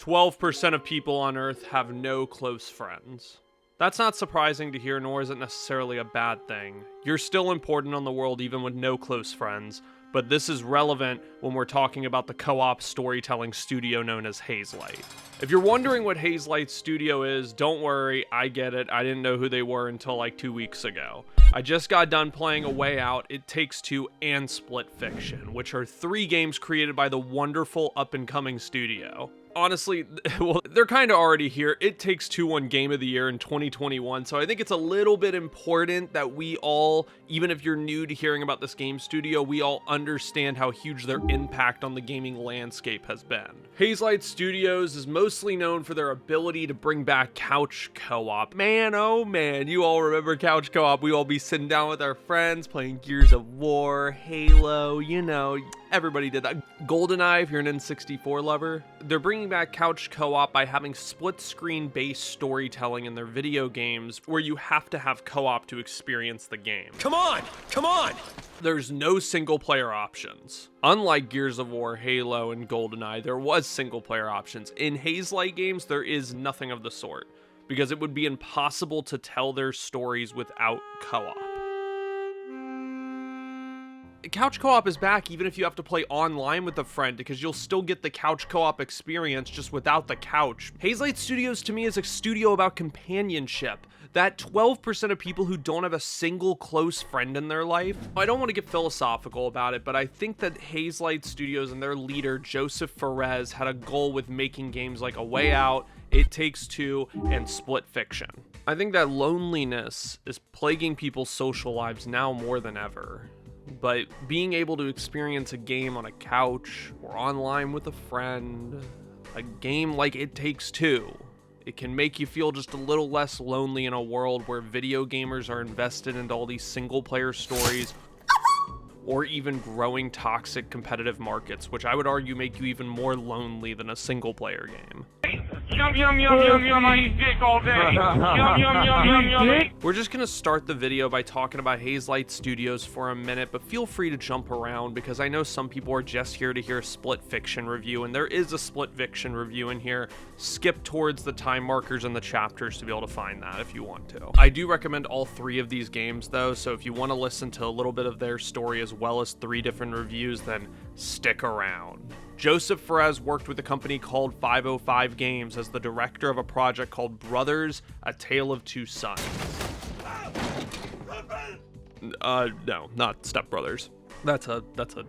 12% of people on Earth have no close friends. That's not surprising to hear, nor is it necessarily a bad thing. You're still important on the world even with no close friends, but this is relevant when we're talking about the co-op storytelling studio known as Hazelight. If you're wondering what Hazelight Studio is, don't worry, I get it. I didn't know who they were until like 2 weeks ago. I just got done playing A Way Out, It Takes Two, and Split Fiction, which are 3 games created by the wonderful up-and-coming studio. Honestly, well, they're kind of already here. It Takes Two won Game of the Year in 2021, so I think it's a little bit important that we all, even if you're new to hearing about this game studio, we all understand how huge their impact on the gaming landscape has been. Hazelight Studios is mostly known for their ability to bring back couch co-op. Man, oh man, you all remember couch co-op. We all be sitting down with our friends, playing Gears of War, Halo, you know, everybody did that. GoldenEye, if you're an N64 lover. They're bringing back couch co-op by having split-screen based storytelling in their video games where you have to have co-op to experience the game. Come on! Come on! There's no single-player options. Unlike Gears of War, Halo, and GoldenEye, there was single-player options. In Hazelight games, there is nothing of the sort, because it would be impossible to tell their stories without co-op. Couch co-op is back even if you have to play online with a friend, because you'll still get the couch co-op experience just without the couch. Hazelight Studios to me is a studio about companionship. That 12% of people who don't have a single close friend in their life. I don't want to get philosophical about it, but I think that Hazelight Studios and their leader, Josef Fares, had a goal with making games like A Way Out, It Takes Two, and Split Fiction. I think that loneliness is plaguing people's social lives now more than ever. But being able to experience a game on a couch or online with a friend, a game like It Takes Two, it can make you feel just a little less lonely in a world where video gamers are invested into all these single-player stories or even growing toxic competitive markets, which I would argue make you even more lonely than a single-player game. Yum, yum, yum, yum, yum, I eat dick all day. Yum, yum, yum, yum, yum. We're just gonna start the video by talking about Hazelight Studios for a minute, but feel free to jump around because I know some people are just here to hear a Split Fiction review, and there is a Split Fiction review in here. Skip towards the time markers and the chapters to be able to find that if you want to. I do recommend all 3 of these games though, so if you want to listen to a little bit of their story as well as 3 different reviews, then stick around. Josef Fares worked with a company called 505 Games as the director of a project called Brothers, A Tale of Two Sons. No, not Step Brothers. That's a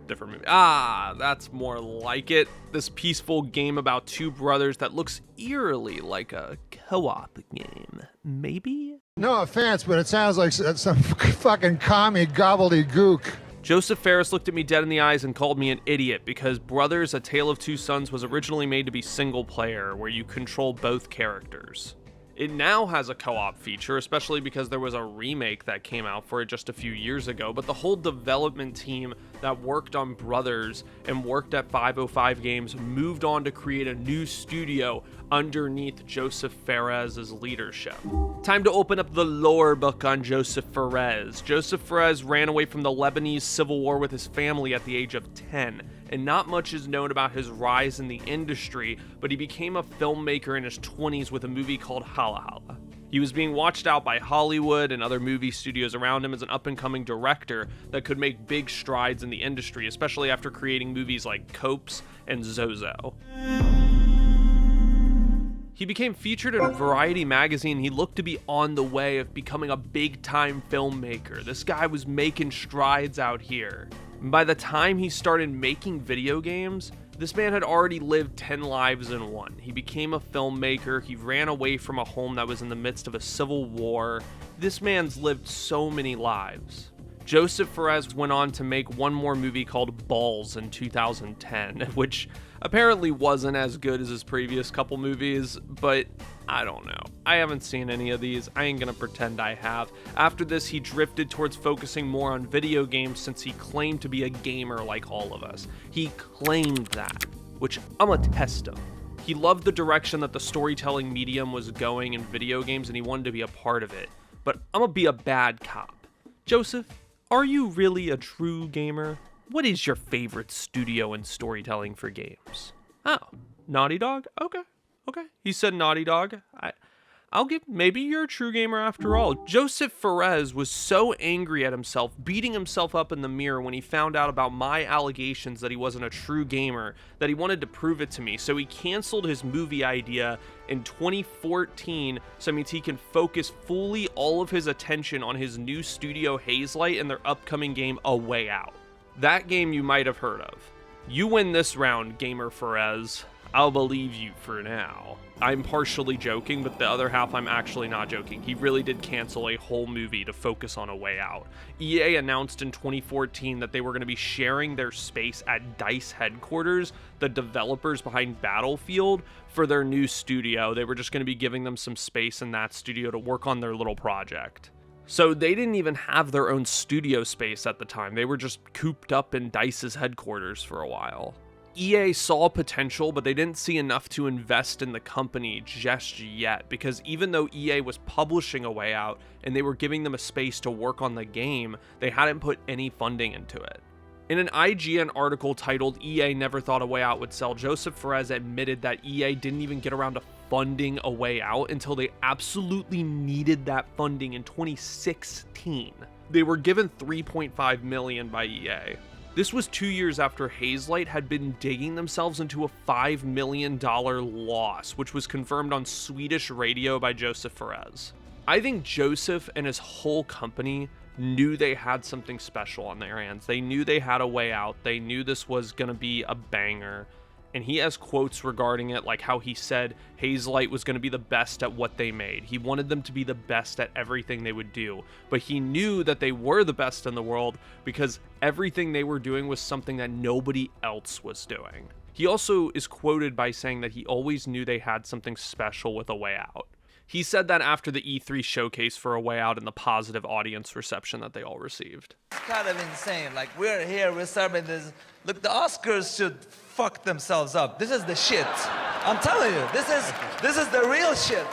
different movie. That's more like it. This peaceful game about 2 brothers that looks eerily like a co-op game. Maybe? No offense, but it sounds like some fucking commie gobbledygook. Josef Fares looked at me dead in the eyes and called me an idiot because Brothers, A Tale of Two Sons was originally made to be single player, where you control both characters. It now has a co-op feature, especially because there was a remake that came out for it just a few years ago, but the whole development team that worked on Brothers and worked at 505 Games moved on to create a new studio underneath Josef Fares' leadership. Time to open up the lore book on Josef Fares. Josef Fares ran away from the Lebanese civil war with his family at the age of 10, and not much is known about his rise in the industry, but he became a filmmaker in his 20s with a movie called Hala Hala. He was being watched out by Hollywood and other movie studios around him as an up-and-coming director that could make big strides in the industry, especially after creating movies like Coop's and Zozo. He became featured in Variety magazine. He looked to be on the way of becoming a big-time filmmaker. This guy was making strides out here. And by the time he started making video games, this man had already lived 10 lives in one. He became a filmmaker. He ran away from a home that was in the midst of a civil war. This man's lived so many lives. Josef Fares went on to make one more movie called Balls in 2010, which apparently wasn't as good as his previous couple movies, but I don't know. I haven't seen any of these. I ain't gonna pretend I have. After this, he drifted towards focusing more on video games since he claimed to be a gamer like all of us. He claimed that, which I'm gonna test him. He loved the direction that the storytelling medium was going in video games and he wanted to be a part of it. But I'm gonna be a bad cop. Joseph, are you really a true gamer? What is your favorite studio and storytelling for games? Oh, Naughty Dog? Okay. Okay. He said Naughty Dog. I'll give, maybe you're a true gamer after all. Josef Fares was so angry at himself, beating himself up in the mirror when he found out about my allegations that he wasn't a true gamer, that he wanted to prove it to me. So he canceled his movie idea in 2014, so it means he can focus fully all of his attention on his new studio Hazelight and their upcoming game A Way Out. That game you might have heard of. You win this round, Gamer Fares. I'll believe you for now. I'm partially joking, but the other half I'm actually not joking. He really did cancel a whole movie to focus on A Way Out. EA announced in 2014 that they were going to be sharing their space at DICE headquarters, the developers behind Battlefield, for their new studio. They were just going to be giving them some space in that studio to work on their little project. So they didn't even have their own studio space at the time. They were just cooped up in DICE's headquarters for a while. EA saw potential, but they didn't see enough to invest in the company just yet, because even though EA was publishing A Way Out and they were giving them a space to work on the game, they hadn't put any funding into it. In an IGN article titled EA Never Thought A Way Out Would Sell, Josef Fares admitted that EA didn't even get around to funding A Way Out until they absolutely needed that funding in 2016. They were given $3.5 million by EA. This was 2 years after Hazelight had been digging themselves into a $5 million loss, which was confirmed on Swedish radio by Josef Fares. I think Josef and his whole company knew they had something special on their hands. They knew they had A Way Out. They knew this was going to be a banger. And he has quotes regarding it, like how he said Hazelight was going to be the best at what they made. He wanted them to be the best at everything they would do. But he knew that they were the best in the world because everything they were doing was something that nobody else was doing. He also is quoted by saying that he always knew they had something special with A Way Out. He said that after the E3 showcase for A Way Out and the positive audience reception that they all received. It's kind of insane. Like, we're here, we're celebrating this. Look, the Oscars should fuck themselves up. This is the shit. I'm telling you, this is the real shit.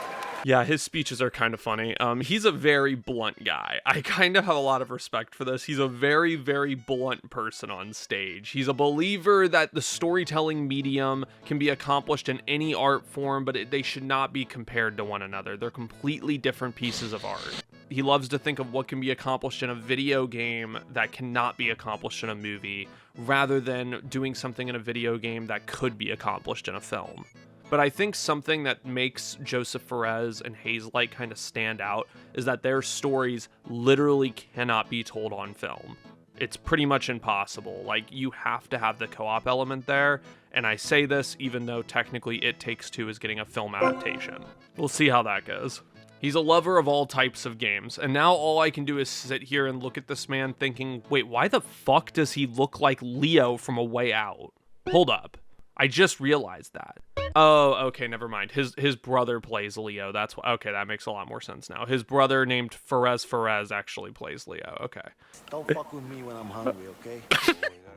Yeah, his speeches are kind of funny. He's a very blunt guy. I kind of have a lot of respect for this. He's a very, very blunt person on stage. He's a believer that the storytelling medium can be accomplished in any art form, but they should not be compared to one another. They're completely different pieces of art. He loves to think of what can be accomplished in a video game that cannot be accomplished in a movie, rather than doing something in a video game that could be accomplished in a film. But I think something that makes Josef Fares and Hazelight kind of stand out is that their stories literally cannot be told on film. It's pretty much impossible. Like, you have to have the co-op element there, and I say this even though technically It Takes Two is getting a film adaptation. We'll see how that goes. He's a lover of all types of games, and now all I can do is sit here and look at this man thinking, wait, why the fuck does he look like Leo from A Way Out? Hold up. I just realized that. Oh, okay, never mind. His brother plays Leo. That's why. Okay, that makes a lot more sense now. His brother named Fares actually plays Leo. Okay. Don't fuck with me when I'm hungry, okay?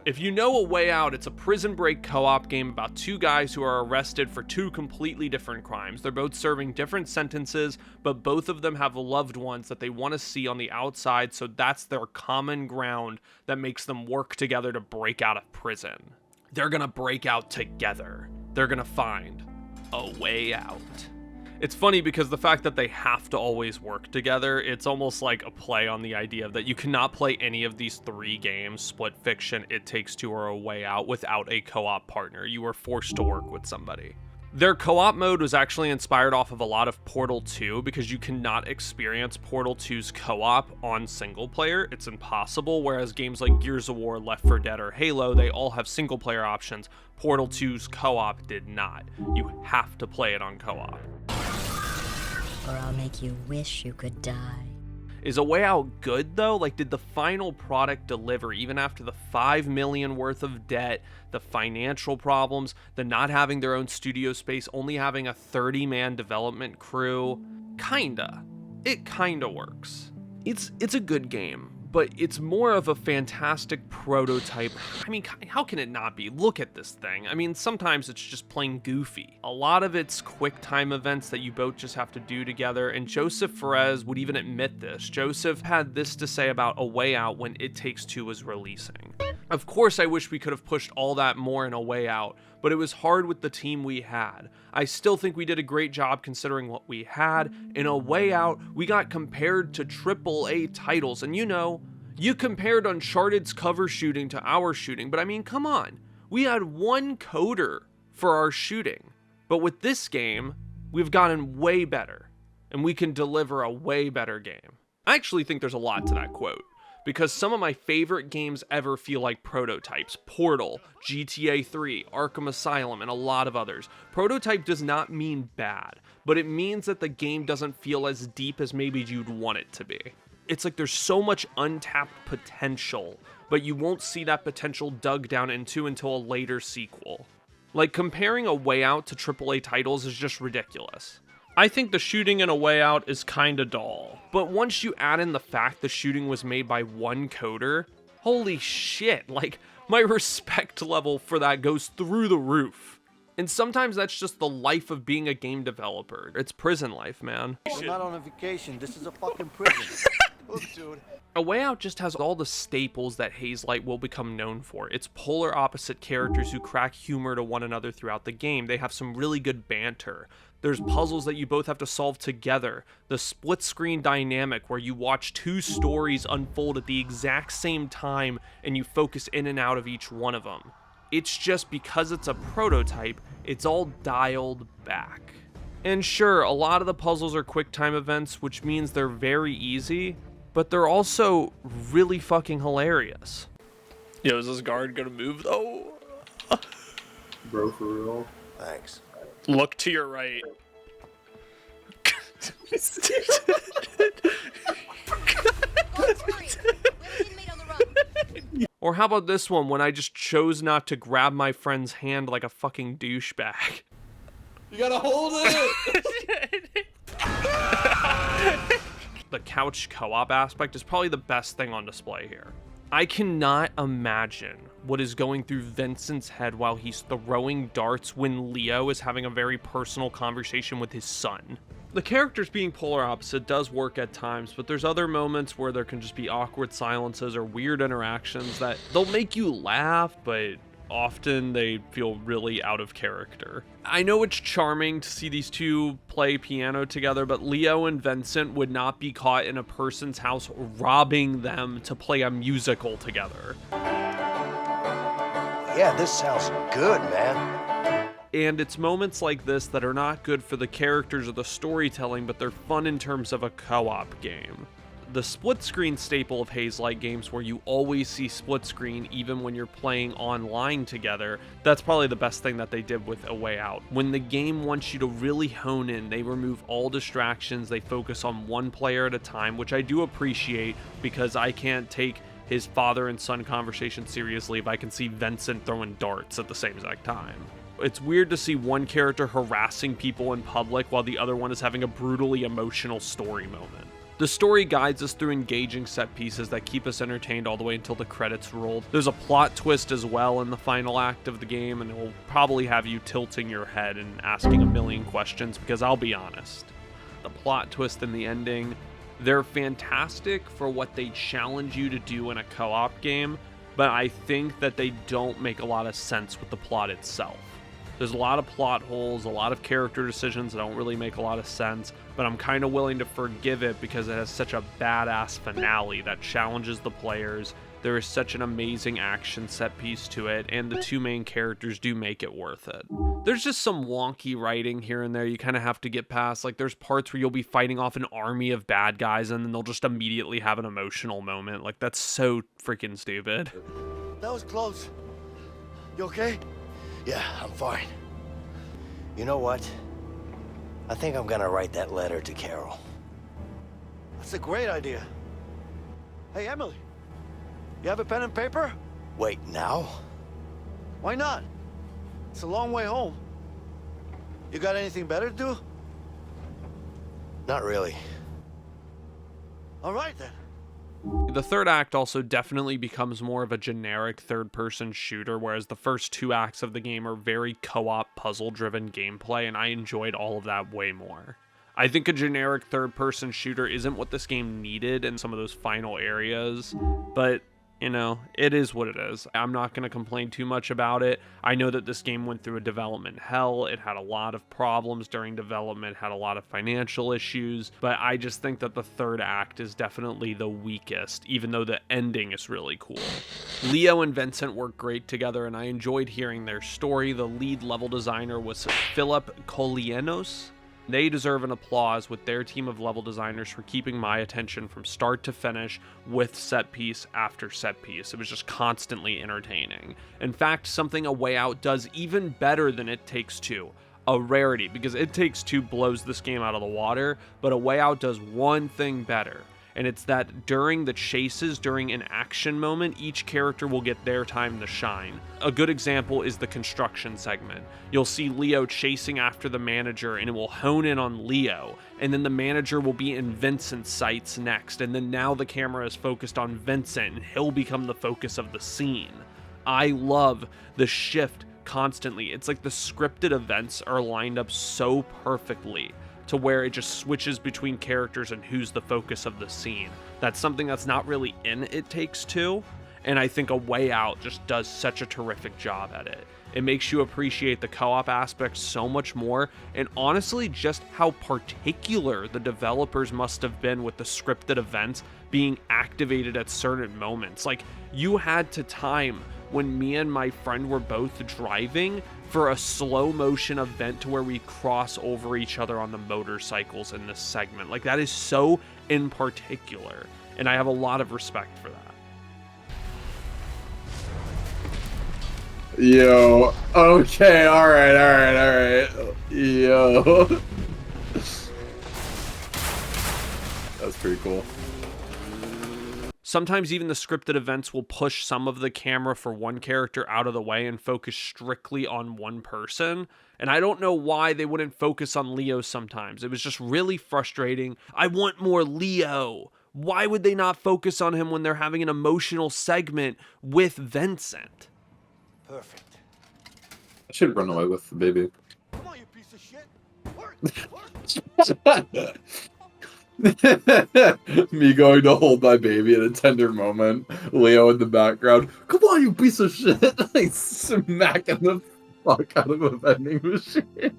If you know A Way Out, it's a prison break co-op game about two guys who are arrested for two completely different crimes. They're both serving different sentences, but both of them have loved ones that they want to see on the outside, so that's their common ground that makes them work together to break out of prison. They're gonna break out together. They're gonna find a way out. It's funny because the fact that they have to always work together, it's almost like a play on the idea that you cannot play any of these three games, Split Fiction, It Takes Two, or A Way Out, without a co-op partner. You are forced to work with somebody. Their co-op mode was actually inspired off of a lot of Portal 2 because you cannot experience Portal 2's co-op on single player. It's impossible, whereas games like Gears of War, Left 4 Dead, or Halo, they all have single player options. Portal 2's co-op did not. You have to play it on co-op. Or I'll make you wish you could die. Is A Way Out good though? Like, did the final product deliver even after the $5 million worth of debt, the financial problems, the not having their own studio space, only having a 30-man development crew? Kinda. It kinda works. It's a good game, but it's more of a fantastic prototype. I mean, how can it not be? Look at this thing. I mean, sometimes it's just plain goofy. A lot of it's quick time events that you both just have to do together, and Josef Fares would even admit this. Josef had this to say about A Way Out when It Takes Two was releasing. Of course, I wish we could have pushed all that more in A Way Out, but it was hard with the team we had. I still think we did a great job considering what we had. In A Way Out, we got compared to AAA titles, and you compared Uncharted's cover shooting to our shooting, but I mean, come on. We had one coder for our shooting. But with this game, we've gotten way better, and we can deliver a way better game. I actually think there's a lot to that quote, because some of my favorite games ever feel like prototypes. Portal, GTA 3, Arkham Asylum, and a lot of others. Prototype does not mean bad, but it means that the game doesn't feel as deep as maybe you'd want it to be. It's like there's so much untapped potential, but you won't see that potential dug down into until a later sequel. Like, comparing A Way Out to AAA titles is just ridiculous. I think the shooting in A Way Out is kinda dull, but once you add in the fact the shooting was made by one coder, holy shit, like, my respect level for that goes through the roof. And sometimes that's just the life of being a game developer. It's prison life, man. We're not on a vacation. This is a fucking prison. Look, dude. A Way Out just has all the staples that Hazelight will become known for. It's polar opposite characters who crack humor to one another throughout the game. They have some really good banter. There's puzzles that you both have to solve together. The split screen dynamic where you watch two stories unfold at the exact same time and you focus in and out of each one of them. It's just because it's a prototype, it's all dialed back. And sure, a lot of the puzzles are quick time events, which means they're very easy, but they're also really fucking hilarious. Yo, is this guard gonna move though? Bro, for real. Thanks. Look to your right. Or how about this one when I just chose not to grab my friend's hand like a fucking douchebag? You gotta hold it! The couch co-op aspect is probably the best thing on display here. I cannot imagine what is going through Vincent's head while he's throwing darts when Leo is having a very personal conversation with his son. The characters being polar opposite does work at times, but there's other moments where there can just be awkward silences or weird interactions that they'll make you laugh, but often they feel really out of character. I know it's charming to see these two play piano together, but Leo and Vincent would not be caught in a person's house robbing them to play a musical together. Yeah, this sounds good, man. And it's moments like this that are not good for the characters or the storytelling, but they're fun in terms of a co-op game. The split screen staple of Hazelight games where you always see split screen even when you're playing online together, that's probably the best thing that they did with A Way Out. When the game wants you to really hone in, they remove all distractions, they focus on one player at a time, which I do appreciate because I can't take his father and son conversation seriously if I can see Vincent throwing darts at the same exact time. It's weird to see one character harassing people in public while the other one is having a brutally emotional story moment. The story guides us through engaging set pieces that keep us entertained all the way until the credits roll. There's a plot twist as well in the final act of the game, and it will probably have you tilting your head and asking a million questions, because I'll be honest, the plot twist and the ending, they're fantastic for what they challenge you to do in a co-op game, but I think that they don't make a lot of sense with the plot itself. There's a lot of plot holes, a lot of character decisions that don't really make a lot of sense, but I'm kind of willing to forgive it because it has such a badass finale that challenges the players. There is such an amazing action set piece to it, and the two main characters do make it worth it. There's just some wonky writing here and there you kind of have to get past. Like, there's parts where you'll be fighting off an army of bad guys and then they'll just immediately have an emotional moment. Like, that's so freaking stupid. That was close. You okay? Yeah, I'm fine. You know what? I think I'm gonna write that letter to Carol. That's a great idea. Hey, Emily, you have a pen and paper? Wait, now? Why not? It's a long way home. You got anything better to do? Not really. All right, then. The third act also definitely becomes more of a generic third-person shooter, whereas the first two acts of the game are very co-op, puzzle-driven gameplay, and I enjoyed all of that way more. I think a generic third-person shooter isn't what this game needed in some of those final areas, but You know, it is what it is. I'm not going to complain too much about it. I know that this game went through a development hell. It had a lot of problems during development, had a lot of financial issues, but I just think that the third act is definitely the weakest, even though the ending is really cool. Leo and Vincent work great together, and I enjoyed hearing their story. The lead level designer was Philip Kolienos. They deserve an applause with their team of level designers for keeping my attention from start to finish with set piece after set piece. It was just constantly entertaining. In fact, something A Way Out does even better than It Takes Two. A rarity, because It Takes Two blows this game out of the water, but A Way Out does one thing better. And it's that during the chases, during an action moment, each character will get their time to shine. A good example is the construction segment. You'll see Leo chasing after the manager, and it will hone in on Leo, and then the manager will be in Vincent's sights next, and then now the camera is focused on Vincent, and he'll become the focus of the scene. I love the shift constantly. It's like the scripted events are lined up so perfectly to where it just switches between characters and who's the focus of the scene. That's something that's not really in It Takes Two, and I think A Way Out just does such a terrific job at it. It makes you appreciate the co-op aspect so much more, and honestly just how particular the developers must have been with the scripted events being activated at certain moments. Like, you had to time when me and my friend were both driving for a slow motion event to where we cross over each other on the motorcycles in this segment. Like, that is so in particular, and I have a lot of respect for that. Yo, okay, alright. Yo. That's pretty cool. Sometimes even the scripted events will push some of the camera for one character out of the way and focus strictly on one person. And I don't know why they wouldn't focus on Leo sometimes. It was just really frustrating. I want more Leo. Why would they not focus on him when they're having an emotional segment with Vincent? Perfect. I should run away with the baby. Come on, you piece of shit. Work. Me going to hold my baby at a tender moment. Leo in the background. Come on, you piece of shit! Like smacking the fuck out of a vending machine.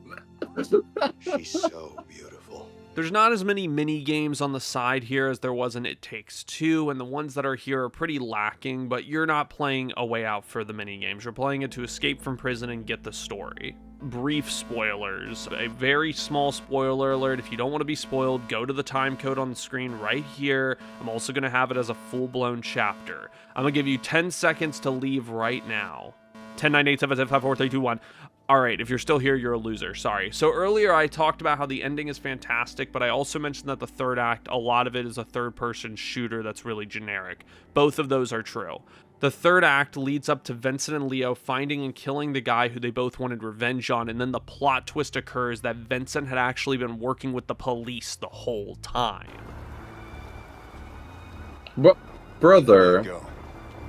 She's so beautiful. There's not as many mini games on the side here as there was in It Takes Two, and the ones that are here are pretty lacking, but you're not playing A Way Out for the mini games. You're playing it to escape from prison and get the story. Brief spoilers. A very small spoiler alert. If you don't want to be spoiled, go to the time code on the screen right here. I'm also going to have it as a full-blown chapter. I'm going to give you 10 seconds to leave right now. 10, 9, 8, 7, 6, 5, 4, 3, 2, 1. Alright, if you're still here, you're a loser. Sorry. So earlier I talked about how the ending is fantastic, but I also mentioned that the third act, a lot of it is a third-person shooter that's really generic. Both of those are true. The third act leads up to Vincent and Leo finding and killing the guy who they both wanted revenge on, and then the plot twist occurs that Vincent had actually been working with the police the whole time. What, brother? Go.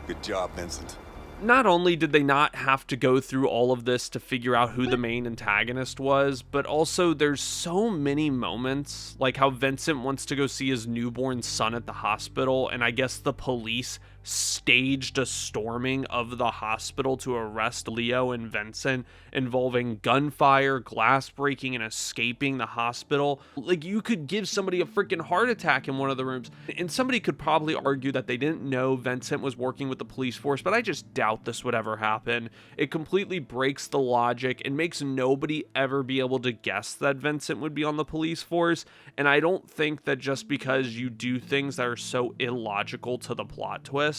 Good job, Vincent. Not only did they not have to go through all of this to figure out who the main antagonist was, but also there's so many moments, like how Vincent wants to go see his newborn son at the hospital, and I guess the police staged a storming of the hospital to arrest Leo and Vincent, involving gunfire, glass breaking, and escaping the hospital. Like, you could give somebody a freaking heart attack in one of the rooms, and somebody could probably argue that they didn't know Vincent was working with the police force, but I just doubt this would ever happen. It completely breaks the logic and makes nobody ever be able to guess that Vincent would be on the police force, and I don't think that just because you do things that are so illogical to the plot twist,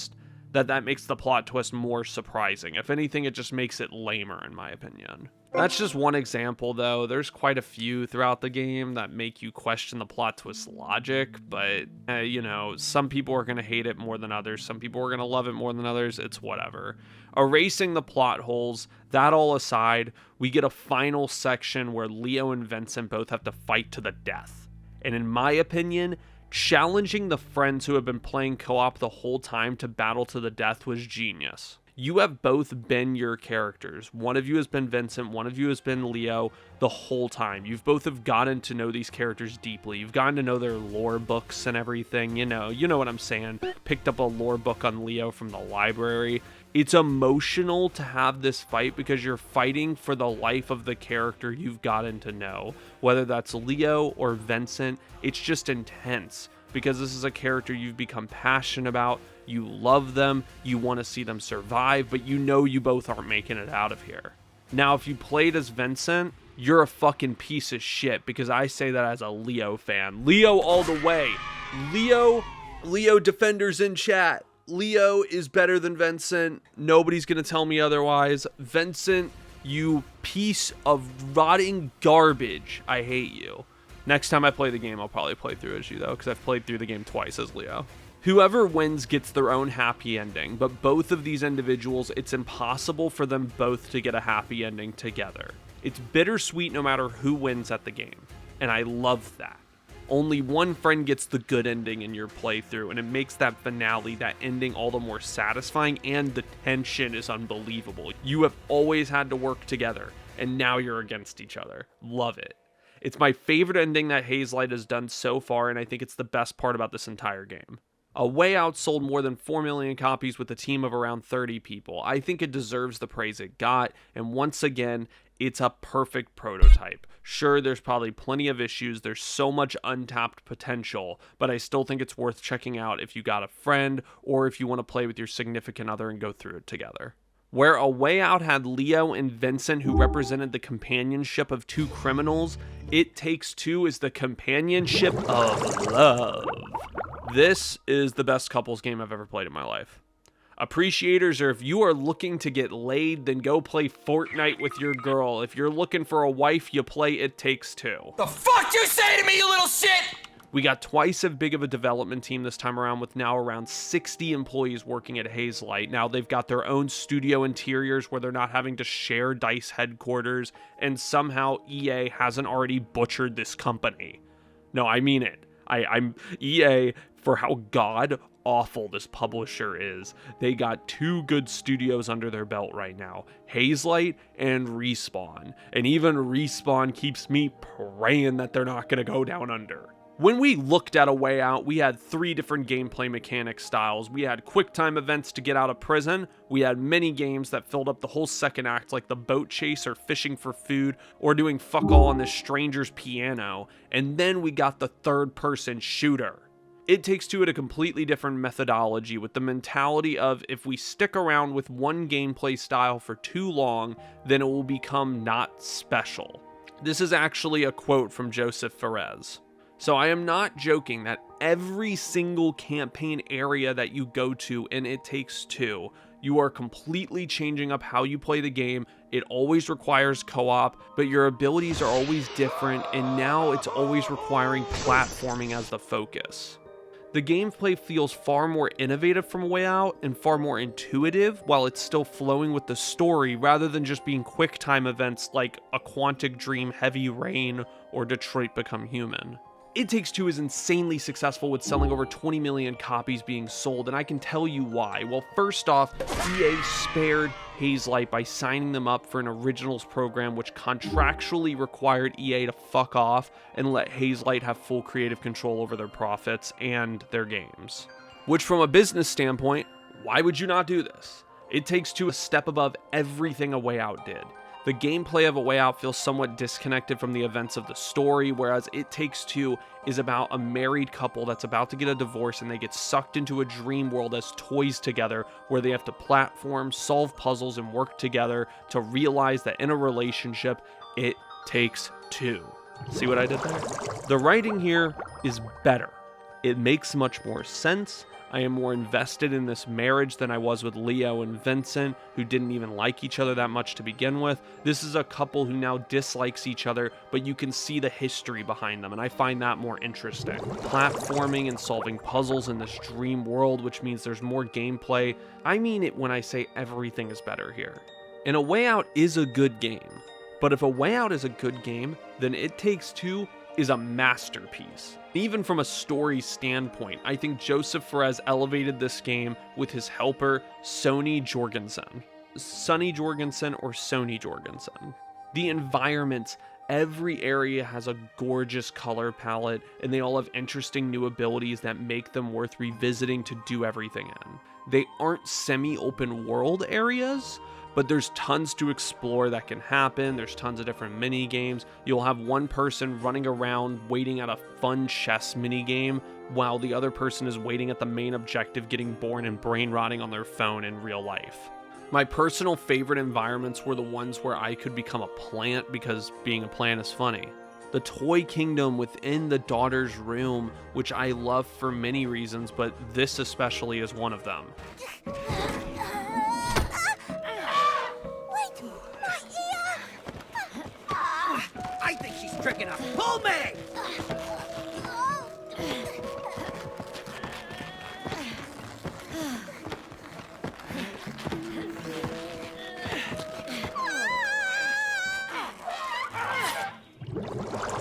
that makes the plot twist more surprising. If anything, it just makes it lamer, in my opinion. That's just one example, though. There's quite a few throughout the game that make you question the plot twist logic, but, you know, some people are going to hate it more than others. Some people are going to love it more than others. It's whatever. Erasing the plot holes, that all aside, we get a final section where Leo and Vincent both have to fight to the death. And in my opinion, challenging the friends who have been playing co-op the whole time to battle to the death was genius. You have both been your characters. One of you has been Vincent, one of you has been Leo the whole time. You've both have gotten to know these characters deeply. You've gotten to know their lore books and everything, you know what I'm saying. Picked up a lore book on Leo from the library. It's emotional to have this fight because you're fighting for the life of the character you've gotten to know. Whether that's Leo or Vincent, it's just intense because this is a character you've become passionate about. You love them, you want to see them survive, but you know you both aren't making it out of here. Now, if you played as Vincent, you're a fucking piece of shit, because I say that as a Leo fan. Leo all the way. Leo defenders in chat. Leo is better than Vincent. Nobody's gonna tell me otherwise. Vincent, you piece of rotting garbage. I hate you. Next time I play the game, I'll probably play through as you, though, because I've played through the game twice as Leo. Whoever wins gets their own happy ending, but both of these individuals, it's impossible for them both to get a happy ending together. It's bittersweet no matter who wins at the game, and I love that. Only one friend gets the good ending in your playthrough, and it makes that finale, that ending, all the more satisfying, and the tension is unbelievable. You have always had to work together, and now you're against each other. Love it. It's my favorite ending that Hazelight has done so far, and I think it's the best part about this entire game. A Way Out sold more than 4 million copies with a team of around 30 people. I think it deserves the praise it got, and once again, it's a perfect prototype. Sure, there's probably plenty of issues, there's so much untapped potential, but I still think it's worth checking out if you got a friend, or if you want to play with your significant other and go through it together. Where A Way Out had Leo and Vincent, who represented the companionship of two criminals, It Takes Two is the companionship of love. This is the best couples game I've ever played in my life. Appreciators, or if you are looking to get laid, then go play Fortnite with your girl. If you're looking for a wife, you play It Takes Two. The fuck you say to me, you little shit? We got twice as big of a development team this time around, with now around 60 employees working at Hazelight. Now they've got their own studio interiors where they're not having to share DICE headquarters, and somehow EA hasn't already butchered this company. No, I mean it. I'm EA, for how god awful this publisher is. They got two good studios under their belt right now, Hazelight and Respawn. And even Respawn keeps me praying that they're not going to go down under. When we looked at A Way Out, we had 3 different gameplay mechanic styles. We had QuickTime events to get out of prison, we had mini games that filled up the whole second act, like the boat chase or fishing for food or doing fuck all on this stranger's piano, and then we got the third-person shooter. It Takes Two had a completely different methodology, with the mentality of, if we stick around with one gameplay style for too long, then it will become not special. This is actually a quote from Josef Fares. So I am not joking that every single campaign area that you go to in It Takes Two, you are completely changing up how you play the game. It always requires co-op, but your abilities are always different, and now it's always requiring platforming as the focus. The gameplay feels far more innovative from A Way Out and far more intuitive, while it's still flowing with the story rather than just being quick time events like A Quantic Dream, Heavy Rain, or Detroit Become Human. It Takes Two is insanely successful, with selling over 20 million copies being sold, and I can tell you why. Well, first off, EA spared Hazelight by signing them up for an Originals program, which contractually required EA to fuck off and let Hazelight have full creative control over their profits and their games. Which, from a business standpoint, why would you not do this? It Takes Two a step above everything A Way Out did. The gameplay of A Way Out feels somewhat disconnected from the events of the story, whereas It Takes Two is about a married couple that's about to get a divorce, and they get sucked into a dream world as toys together, where they have to platform, solve puzzles, and work together to realize that in a relationship, it takes two. See what I did there? The writing here is better. It makes much more sense. I am more invested in this marriage than I was with Leo and Vincent, who didn't even like each other that much to begin with. This is a couple who now dislikes each other, but you can see the history behind them, and I find that more interesting. Platforming and solving puzzles in this dream world, which means there's more gameplay. I mean it when I say everything is better here. And A Way Out is a good game. But if A Way Out is a good game, then It Takes Two is a masterpiece. Even from a story standpoint, I think Josef Fares elevated this game with his helper, Sonny Jorgensen. Sonny Jorgensen or Sony Jorgensen. The environments, every area has a gorgeous color palette, and they all have interesting new abilities that make them worth revisiting to do everything in. They aren't semi-open world areas, but there's tons to explore that can happen. There's tons of different mini games. You'll have one person running around waiting at a fun chess mini game while the other person is waiting at the main objective, getting bored and brain rotting on their phone in real life. My personal favorite environments were the ones where I could become a plant because being a plant is funny. The toy kingdom within the daughter's room, which I love for many reasons, but this especially is one of them. I think she's tricking us. Pull me!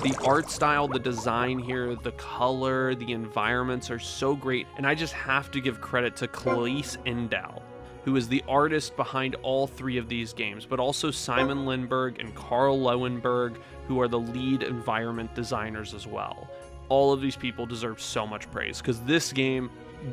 The art style, the design here, the color, the environments are so great, and I just have to give credit to Khalees Endal, who is the artist behind all three of these games, but also Simon Lindberg and Carl Lowenberg, who are the lead environment designers as well. All of these people deserve so much praise, because this game,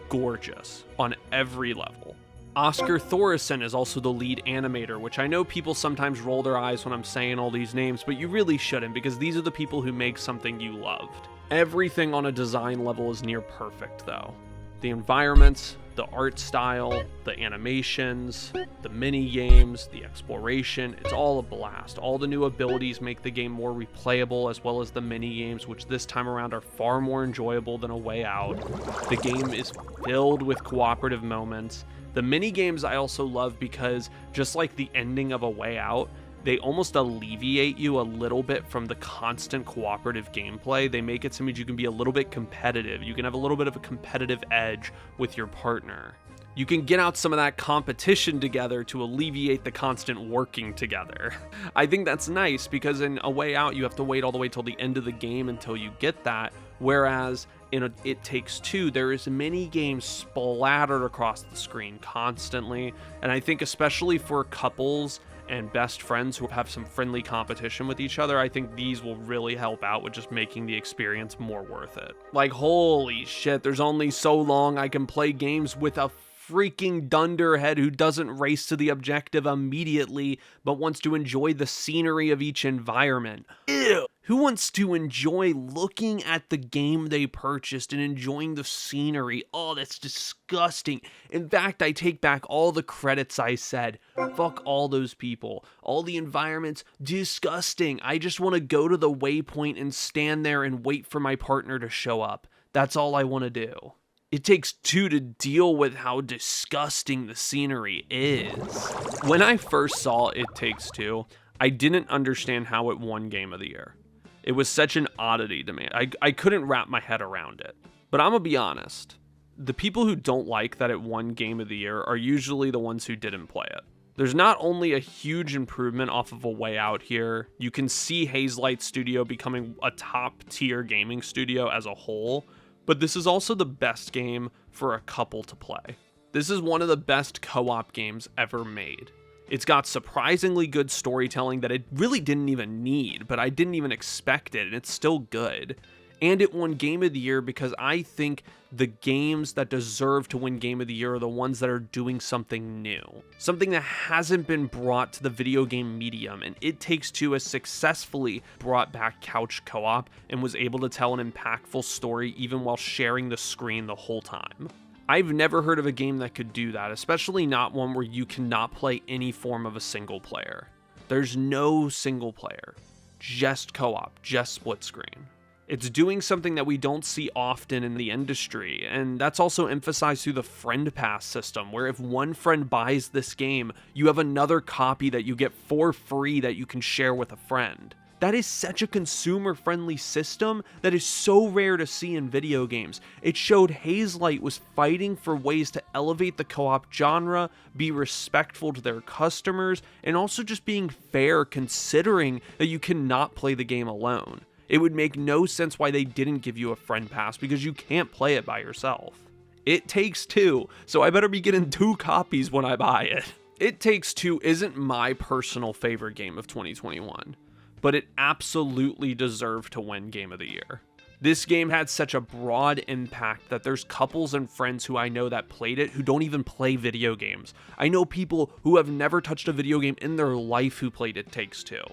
gorgeous on every level. Oscar Thoresen is also the lead animator, which I know people sometimes roll their eyes when I'm saying all these names, but you really shouldn't, because these are the people who make something you loved. Everything on a design level is near perfect, though. The environments, the art style, the animations, the mini games, the exploration, it's all a blast. All the new abilities make the game more replayable, as well as the mini games, which this time around are far more enjoyable than A Way Out. The game is filled with cooperative moments. The mini games I also love because, just like the ending of A Way Out, they almost alleviate you a little bit from the constant cooperative gameplay. They make it so you can be a little bit competitive. You can have a little bit of a competitive edge with your partner. You can get out some of that competition together to alleviate the constant working together. I think that's nice because in A Way Out, you have to wait all the way till the end of the game until you get that. Whereas in It Takes Two, there is many games splattered across the screen constantly. And I think especially for couples and best friends who have some friendly competition with each other, I think these will really help out with just making the experience more worth it. Like, holy shit, there's only so long I can play games with a freaking dunderhead who doesn't race to the objective immediately, but wants to enjoy the scenery of each environment. Ew! Who wants to enjoy looking at the game they purchased and enjoying the scenery? Oh, that's disgusting. In fact, I take back all the credits I said. Fuck all those people. All the environments, disgusting. I just want to go to the waypoint and stand there and wait for my partner to show up. That's all I want to do. It takes two to deal with how disgusting the scenery is. When I first saw It Takes Two, I didn't understand how it won Game of the Year. It was such an oddity to me. I couldn't wrap my head around it. But I'm gonna be honest. The people who don't like that it won Game of the Year are usually the ones who didn't play it. There's not only a huge improvement off of A Way Out here, you can see Hazelight Studio becoming a top tier gaming studio as a whole, but this is also the best game for a couple to play. This is one of the best co-op games ever made. It's got surprisingly good storytelling that it really didn't even need, but I didn't even expect it, and it's still good. And it won Game of the Year because I think the games that deserve to win Game of the Year are the ones that are doing something new. Something that hasn't been brought to the video game medium, and It Takes Two has successfully brought back couch co-op and was able to tell an impactful story even while sharing the screen the whole time. I've never heard of a game that could do that, especially not one where you cannot play any form of a single player. There's no single player, just co-op, just split screen. It's doing something that we don't see often in the industry, and that's also emphasized through the Friend Pass system, where if one friend buys this game, you have another copy that you get for free that you can share with a friend. That is such a consumer-friendly system that is so rare to see in video games. It showed Hazelight was fighting for ways to elevate the co-op genre, be respectful to their customers, and also just being fair considering that you cannot play the game alone. It would make no sense why they didn't give you a friend pass, because you can't play it by yourself. It Takes Two, so I better be getting 2 copies when I buy it. It Takes Two isn't my personal favorite game of 2021, but it absolutely deserved to win Game of the Year. This game had such a broad impact that there's couples and friends who I know that played it who don't even play video games. I know people who have never touched a video game in their life who played It Takes Two.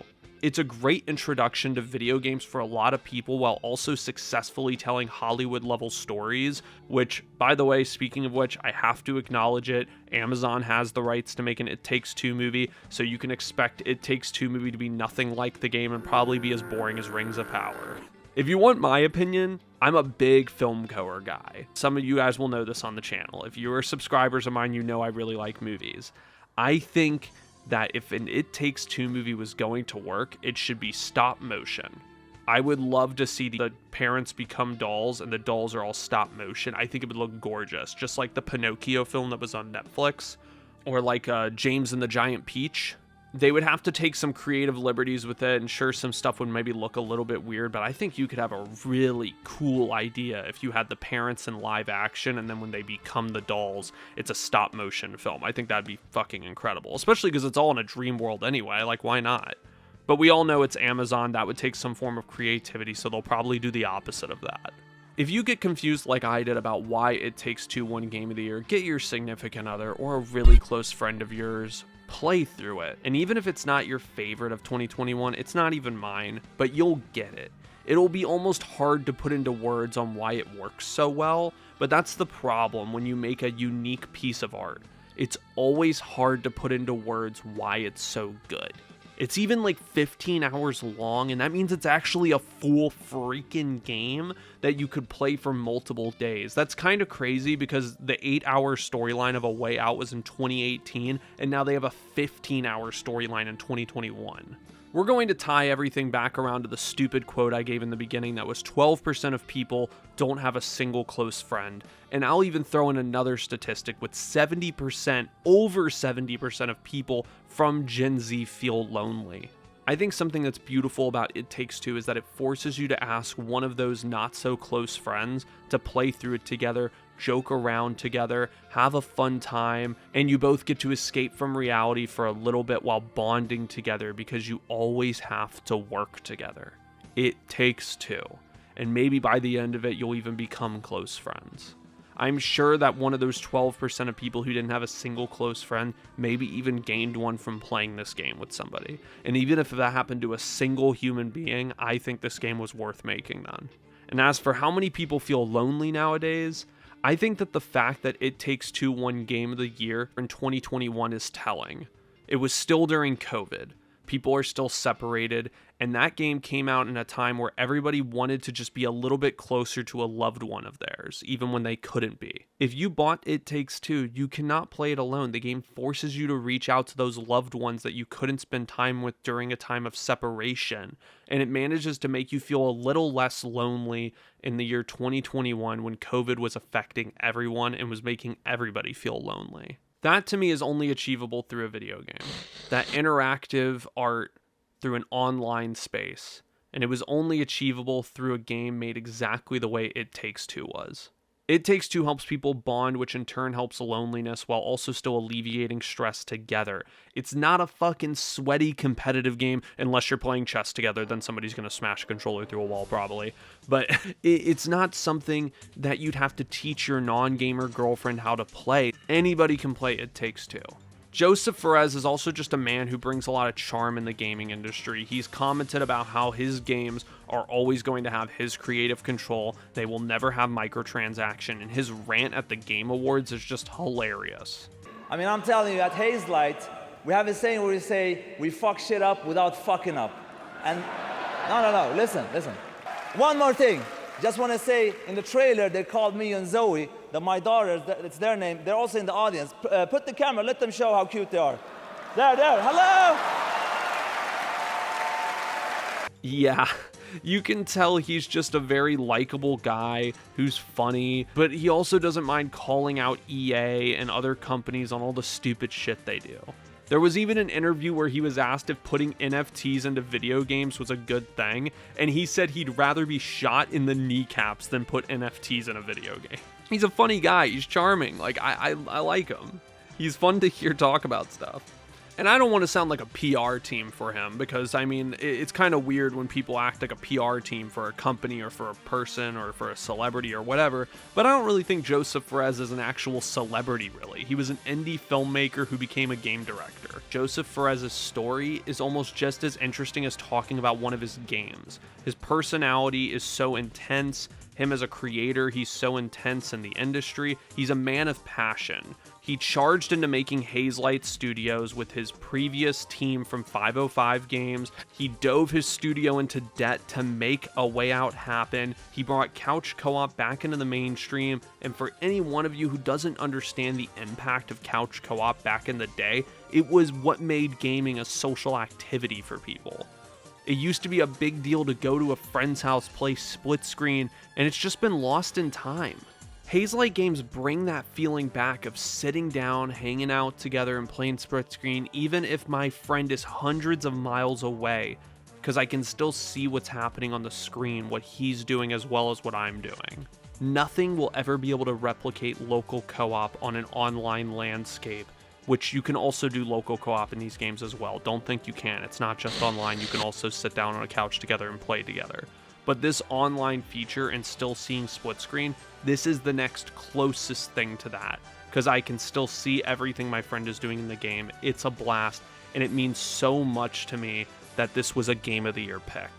It's a great introduction to video games for a lot of people while also successfully telling Hollywood-level stories, which, by the way, speaking of which, I have to acknowledge it, Amazon has the rights to make an It Takes Two movie, so you can expect It Takes Two movie to be nothing like the game and probably be as boring as Rings of Power. If you want my opinion, I'm a big film goer guy. Some of you guys will know this on the channel. If you are subscribers of mine, you know I really like movies. I think that if an It Takes Two movie was going to work, it should be stop motion. I would love to see the parents become dolls and the dolls are all stop motion. I think it would look gorgeous, just like the Pinocchio film that was on Netflix, or like James and the Giant Peach. They would have to take some creative liberties with it, and sure, some stuff would maybe look a little bit weird, but I think you could have a really cool idea if you had the parents in live action, and then when they become the dolls, it's a stop motion film. I think that'd be fucking incredible, especially because it's all in a dream world anyway. Like, why not? But we all know it's Amazon. That would take some form of creativity, so they'll probably do the opposite of that. If you get confused like I did about why It Takes Two won Game of the Year, get your significant other or a really close friend of yours, play through it. And even if it's not your favorite of 2021, it's not even mine, but you'll get it. It'll be almost hard to put into words on why it works so well, but that's the problem when you make a unique piece of art. It's always hard to put into words why it's so good. It's even like 15 hours long, and that means it's actually a full freaking game that you could play for multiple days. That's kind of crazy because the 8-hour storyline of A Way Out was in 2018, and now they have a 15-hour storyline in 2021. We're going to tie everything back around to the stupid quote I gave in the beginning that was 12% of people don't have a single close friend. And I'll even throw in another statistic with 70%, over 70% of people from Gen Z feel lonely. I think something that's beautiful about It Takes Two is that it forces you to ask one of those not so close friends to play through it together, joke around together, have a fun time, and you both get to escape from reality for a little bit while bonding together because you always have to work together. It takes two, and maybe by the end of it, you'll even become close friends. I'm sure that one of those 12% of people who didn't have a single close friend maybe even gained one from playing this game with somebody. And even if that happened to a single human being, I think this game was worth making then. And as for how many people feel lonely nowadays, I think that the fact that It Takes Two won Game of the Year in 2021 is telling. It was still during COVID. People are still separated, and that game came out in a time where everybody wanted to just be a little bit closer to a loved one of theirs, even when they couldn't be. If you bought It Takes Two, you cannot play it alone. The game forces you to reach out to those loved ones that you couldn't spend time with during a time of separation, and it manages to make you feel a little less lonely in the year 2021 when COVID was affecting everyone and was making everybody feel lonely. That to me is only achievable through a video game. That interactive art through an online space. And it was only achievable through a game made exactly the way It Takes Two was. It Takes Two helps people bond, which in turn helps loneliness while also still alleviating stress together. It's not a fucking sweaty competitive game unless you're playing chess together, then somebody's going to smash a controller through a wall probably. But it's not something that you'd have to teach your non-gamer girlfriend how to play. Anybody can play It Takes Two. Josef Fares is also just a man who brings a lot of charm in the gaming industry. He's commented about how his games are always going to have his creative control. They will never have microtransaction, and his rant at the Game Awards is just hilarious. I mean, I'm telling you, at Hazelight, we have a saying where we say, we fuck shit up without fucking up. And no, listen. One more thing. Just want to say, in the trailer, they called me and Zoe, my daughters, it's their name. They're also in the audience. Put the camera, let them show how cute they are. There, hello! Yeah, you can tell he's just a very likable guy who's funny, but he also doesn't mind calling out EA and other companies on all the stupid shit they do. There was even an interview where he was asked if putting NFTs into video games was a good thing, and he said he'd rather be shot in the kneecaps than put NFTs in a video game. He's a funny guy, he's charming, like I like him. He's fun to hear talk about stuff. And I don't want to sound like a PR team for him, because I mean, it's kind of weird when people act like a PR team for a company or for a person or for a celebrity or whatever, but I don't really think Josef Fares is an actual celebrity, really. He was an indie filmmaker who became a game director. Josef Fares' story is almost just as interesting as talking about one of his games. His personality is so intense. Him as a creator, he's so intense in the industry. He's a man of passion. He charged into making Hazelight Studios with his previous team from 505 Games. He dove his studio into debt to make A Way Out happen. He brought couch co-op back into the mainstream. And for any one of you who doesn't understand the impact of couch co-op back in the day, it was what made gaming a social activity for people. It used to be a big deal to go to a friend's house, play split screen, and it's just been lost in time. Hazelight games bring that feeling back of sitting down, hanging out together, and playing split screen, even if my friend is hundreds of miles away, because I can still see what's happening on the screen, what he's doing as well as what I'm doing. Nothing will ever be able to replicate local co-op on an online landscape, which you can also do local co-op in these games as well. Don't think you can. It's not just online. You can also sit down on a couch together and play together. But this online feature and still seeing split screen, this is the next closest thing to that, because I can still see everything my friend is doing in the game. It's a blast, and it means so much to me that this was a Game of the Year pick.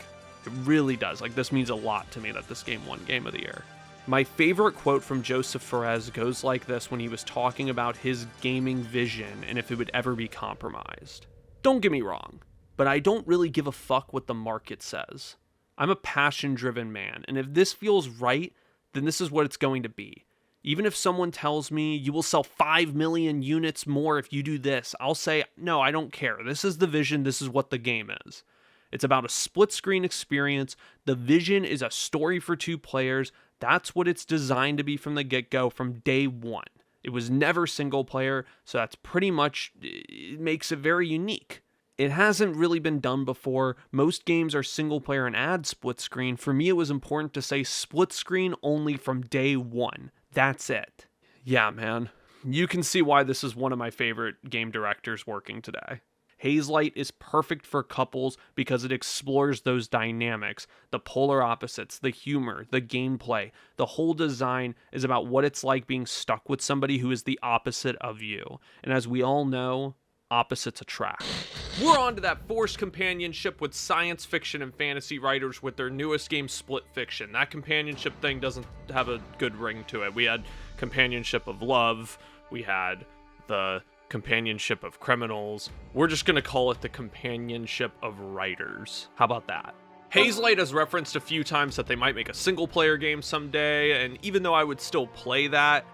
It really does. Like, this means a lot to me that this game won Game of the Year. My favorite quote from Josef Fares goes like this when he was talking about his gaming vision and if it would ever be compromised. Don't get me wrong, but I don't really give a fuck what the market says. I'm a passion-driven man, and if this feels right, then this is what it's going to be. Even if someone tells me you will sell 5 million units more if you do this, I'll say, no, I don't care. This is the vision. This is what the game is. It's about a split-screen experience. The vision is a story for 2 players. That's what it's designed to be from the get-go, from day one. It was never single player, so that's pretty much, it makes it very unique. It hasn't really been done before. Most games are single player and add split screen. For me, it was important to say split screen only from day one. That's it. Yeah, man. You can see why this is one of my favorite game directors working today. Hazelight is perfect for couples because it explores those dynamics, the polar opposites, the humor, the gameplay. The whole design is about what it's like being stuck with somebody who is the opposite of you. And as we all know, opposites attract. We're on to that forced companionship with science fiction and fantasy writers with their newest game, Split Fiction. That companionship thing doesn't have a good ring to it. We had companionship of love. We had the companionship of criminals. We're just gonna call it the companionship of writers. How about that? Hazelight has referenced a few times that they might make a single player game someday, and even though I would still play that,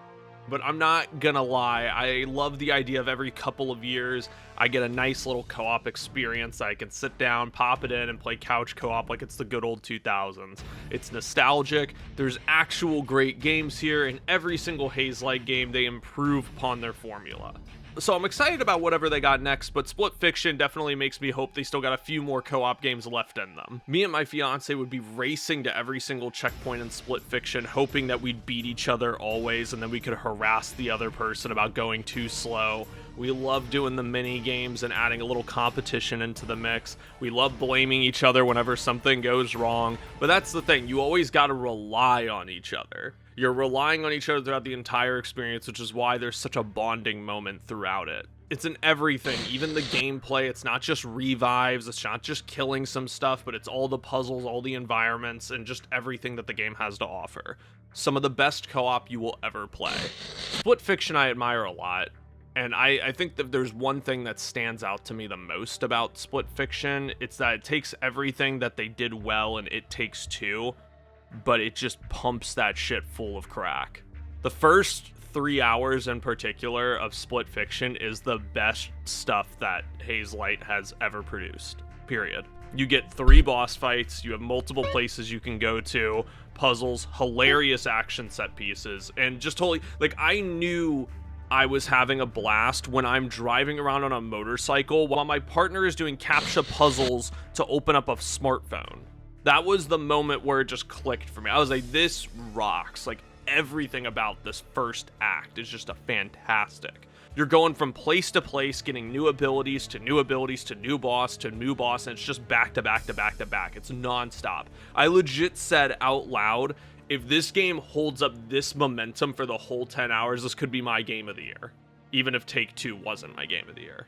but I'm not gonna lie, I love the idea of every couple of years I get a nice little co-op experience that I can sit down, pop it in, and play couch co-op like it's the good old 2000s. It's nostalgic, there's actual great games here, and every single Hazelight game they improve upon their formula. So I'm excited about whatever they got next, but Split Fiction definitely makes me hope they still got a few more co-op games left in them. Me and my fiance would be racing to every single checkpoint in Split Fiction, hoping that we'd beat each other always, and then we could harass the other person about going too slow. We love doing the mini games and adding a little competition into the mix. We love blaming each other whenever something goes wrong, but that's the thing, you always gotta rely on each other. You're relying on each other throughout the entire experience, which is why there's such a bonding moment throughout it. It's in everything, even the gameplay. It's not just revives, it's not just killing some stuff, but it's all the puzzles, all the environments, and just everything that the game has to offer. Some of the best co-op you will ever play. Split Fiction I admire a lot, and I think that there's one thing that stands out to me the most about Split Fiction. It's that it takes everything that they did well in It Takes Two, but it just pumps that shit full of crack. The first 3 hours in particular of Split Fiction is the best stuff that Hazelight has ever produced, period. You get 3 boss fights, you have multiple places you can go to, puzzles, hilarious action set pieces, and just totally, like, I knew I was having a blast when I'm driving around on a motorcycle while my partner is doing CAPTCHA puzzles to open up a smartphone. That was the moment where it just clicked for me. I was like, this rocks. Like, everything about this first act is just a fantastic. You're going from place to place, getting new abilities to new abilities to new boss to new boss, and it's just back to back to back to back. It's nonstop. I legit said out loud, if this game holds up this momentum for the whole 10 hours, this could be my game of the year. Even if Take-Two wasn't my game of the year.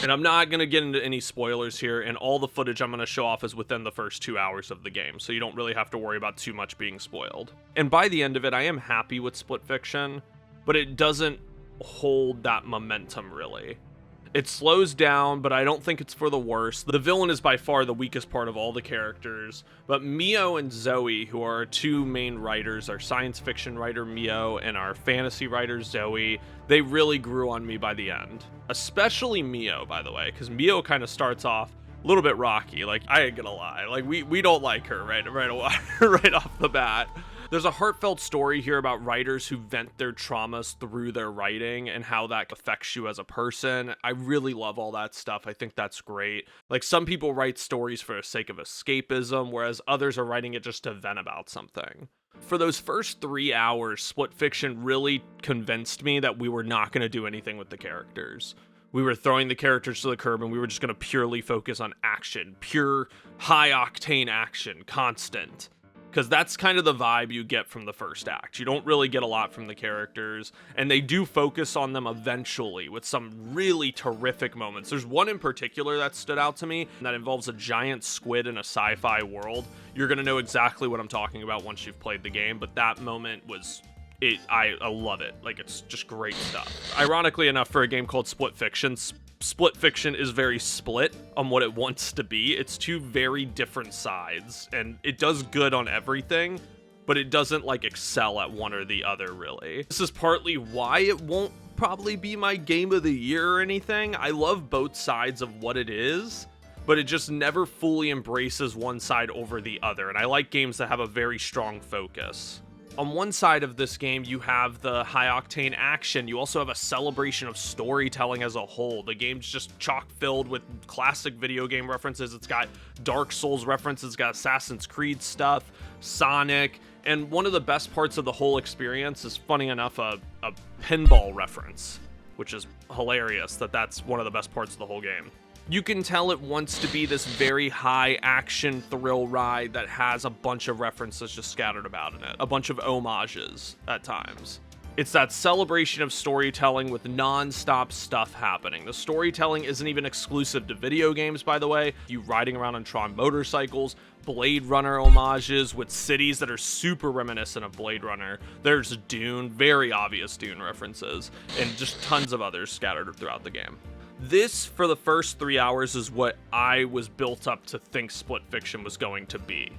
And I'm not going to get into any spoilers here, and all the footage I'm going to show off is within the first 2 hours of the game, so you don't really have to worry about too much being spoiled. And by the end of it, I am happy with Split Fiction, but it doesn't hold that momentum, really. It slows down, but I don't think it's for the worst. The villain is by far the weakest part of all the characters, but Mio and Zoe, who are our two main writers, our science fiction writer Mio and our fantasy writer Zoe, they really grew on me by the end. Especially Mio, by the way, because Mio kind of starts off a little bit rocky. Like, I ain't gonna lie, like we don't like her right off the bat. There's a heartfelt story here about writers who vent their traumas through their writing and how that affects you as a person. I really love all that stuff. I think that's great. Like, some people write stories for the sake of escapism, whereas others are writing it just to vent about something. For those first 3 hours, Split Fiction really convinced me that we were not going to do anything with the characters. We were throwing the characters to the curb and we were just going to purely focus on action. Pure, high-octane action, constant. Because that's kind of the vibe you get from the first act. You don't really get a lot from the characters, and they do focus on them eventually with some really terrific moments. There's one in particular that stood out to me that involves a giant squid in a sci-fi world. You're going to know exactly what I'm talking about once you've played the game, but that moment was... I love it. Like, it's just great stuff. Ironically enough, for a game called Split Fiction, Split Fiction is very split on what it wants to be. It's two very different sides, and it does good on everything, but it doesn't, like, excel at one or the other, really. This is partly why it won't probably be my game of the year or anything. I love both sides of what it is, but it just never fully embraces one side over the other, and I like games that have a very strong focus. On one side of this game, you have the high-octane action. You also have a celebration of storytelling as a whole. The game's just chock-filled with classic video game references. It's got Dark Souls references, it's got Assassin's Creed stuff, Sonic, and one of the best parts of the whole experience is, funny enough, a pinball reference, which is hilarious that that's one of the best parts of the whole game. You can tell it wants to be this very high action thrill ride that has a bunch of references just scattered about in it, a bunch of homages at times. It's that celebration of storytelling with non-stop stuff happening. The storytelling isn't even exclusive to video games, by the way. You riding around on Tron motorcycles, Blade Runner homages with cities that are super reminiscent of Blade Runner. There's Dune, very obvious Dune references, and just tons of others scattered throughout the game. This, for the first 3 hours, is what I was built up to think Split Fiction was going to be.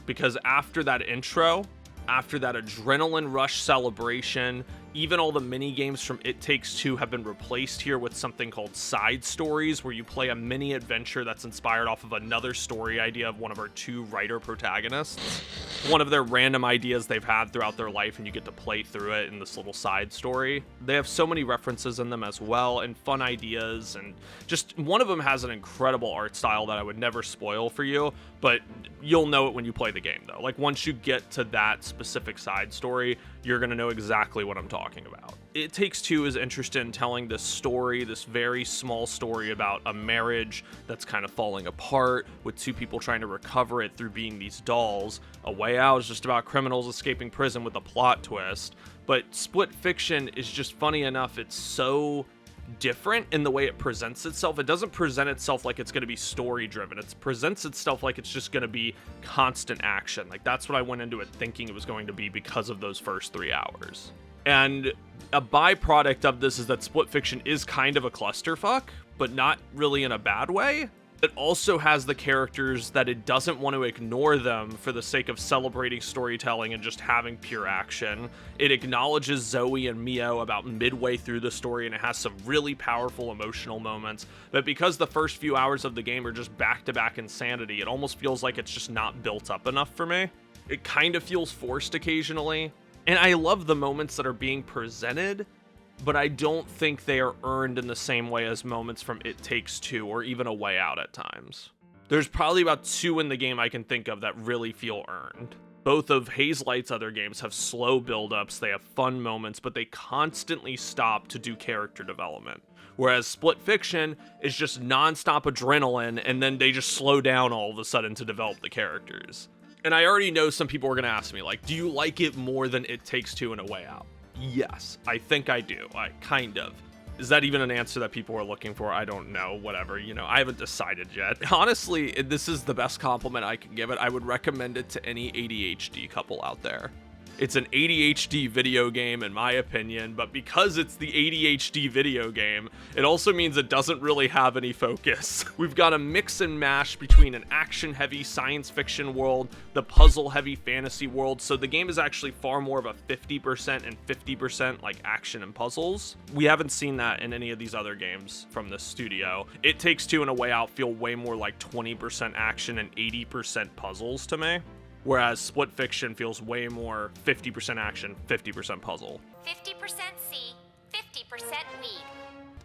Because after that intro, after that adrenaline rush celebration, even all the mini games from It Takes Two have been replaced here with something called side stories, where you play a mini adventure that's inspired off of another story idea of one of our two writer protagonists. One of their random ideas they've had throughout their life, and you get to play through it in this little side story. They have so many references in them as well, and fun ideas, and just one of them has an incredible art style that I would never spoil for you, but you'll know it when you play the game, though. Like, once you get to that specific side story, you're gonna know exactly what I'm talking about. It Takes Two is interested in telling this story, this very small story about a marriage that's kind of falling apart, with two people trying to recover it through being these dolls. A Way Out is just about criminals escaping prison with a plot twist. But Split Fiction is just, funny enough, it's so different in the way it presents itself. It doesn't present itself like it's going to be story driven. It presents itself like it's just going to be constant action. Like, that's what I went into it thinking it was going to be because of those first 3 hours. And a byproduct of this is that Split Fiction is kind of a clusterfuck, but not really in a bad way. It also has the characters that it doesn't want to ignore them for the sake of celebrating storytelling and just having pure action. It acknowledges Zoe and Mio about midway through the story, and it has some really powerful emotional moments. But because the first few hours of the game are just back-to-back insanity, it almost feels like it's just not built up enough for me. It kind of feels forced occasionally. And I love the moments that are being presented, but I don't think they are earned in the same way as moments from It Takes Two or even A Way Out at times. There's probably about 2 in the game I can think of that really feel earned. Both of Hazelight's other games have slow build-ups, they have fun moments, but they constantly stop to do character development. Whereas Split Fiction is just non-stop adrenaline, and then they just slow down all of a sudden to develop the characters. And I already know some people are going to ask me, like, do you like it more than It Takes Two and A Way Out? Yes, I think I do. Kind of. Is that even an answer that people are looking for? I don't know. Whatever. I haven't decided yet. Honestly, this is the best compliment I can give it. I would recommend it to any ADHD couple out there. It's an ADHD video game, in my opinion, but because it's the ADHD video game, it also means it doesn't really have any focus. We've got a mix and mash between an action-heavy science fiction world, the puzzle-heavy fantasy world, so the game is actually far more of a 50% and 50% like action and puzzles. We haven't seen that in any of these other games from this studio. It Takes Two and A Way Out feel way more like 20% action and 80% puzzles to me. Whereas Split Fiction feels way more 50% action, 50% puzzle. 50% C, 50% weed.